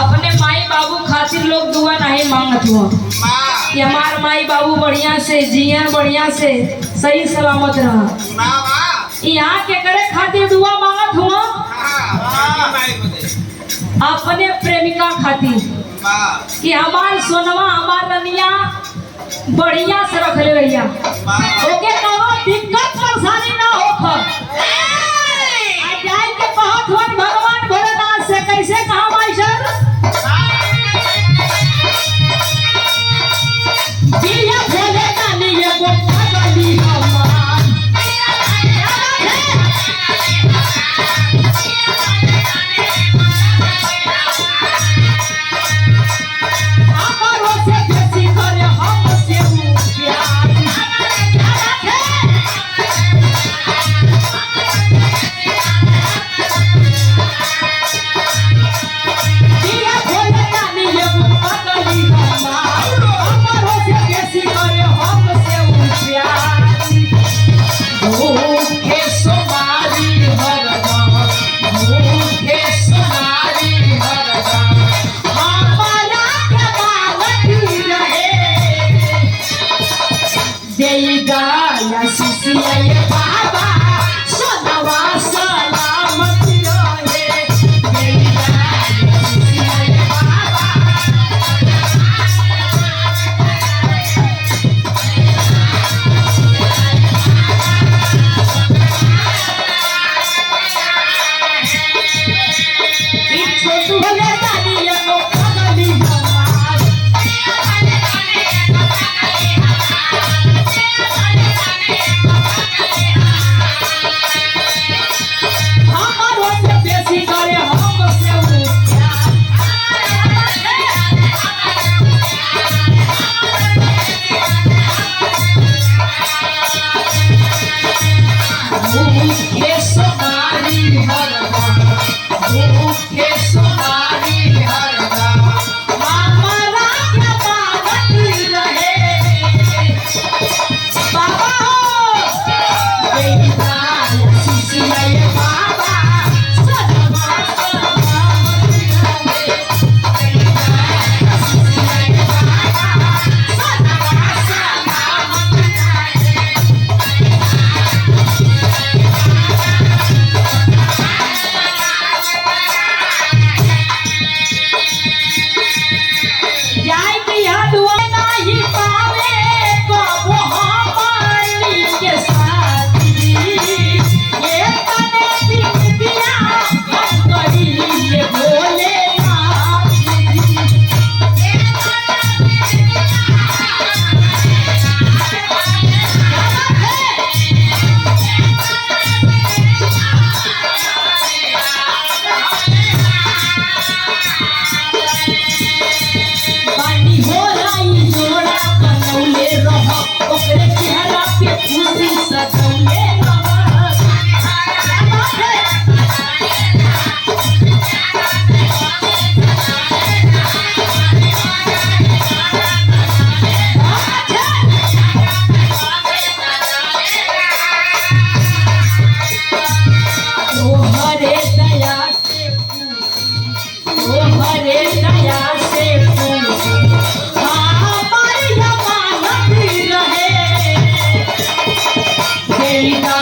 अपने माई बाबू खातिर लोग दुआ नहीं मांगत हुआ कि हमार माई बाबू बढ़िया से जियन, बढ़िया से सही सलामत रहा। यहाँ के करे खातिर दुआ मांगत हुआ अपने प्रेमिका खातिर कि हमार सोनवा, हमार रनिया बढ़िया से रख ले भैया, ओके कोनो दिक्कत परेशानी ना होकर जाए के बहुत भगवान भोलेनाथ से कैसे कहा भाई सर दिया भोले नानी ये गोपा गली हमार हमारो से बेसी करे हम से प्यार दिया भोले नानी ये गोपा गली हमार हमारो से बेसी करे हम से प्यार भूखे सोमारी हरदम, भूखे सोमारी हरदम हमारा के बावती रहे देईदा शिशिया ये बाबा सोनवा सलामत रहे देईदा शिशिया ये बाबा छोटू भले दानी ये को पगली हमार हमारो से बेसी करे हम से भूखे सोमारी हरदम, भूखे सोमारी हरदम हमारा के बावती रहे बाबा हो बेटा शिशिया ये बाबा सदमा सलामत रहे बेटा शिशिया ये बाबा सदमा सलामत रहे जाय के यहाँ दुआ नहीं पावे कबो हमारी के साथ ये तने बिटिया हम करी ये भोले नाथ बानी हो रही जोड़ा बनौले रह ओकरे चेहरा पे खुशी सजौले हरे दया से ओ हरे दया से हमारी जमानत रहे देईदा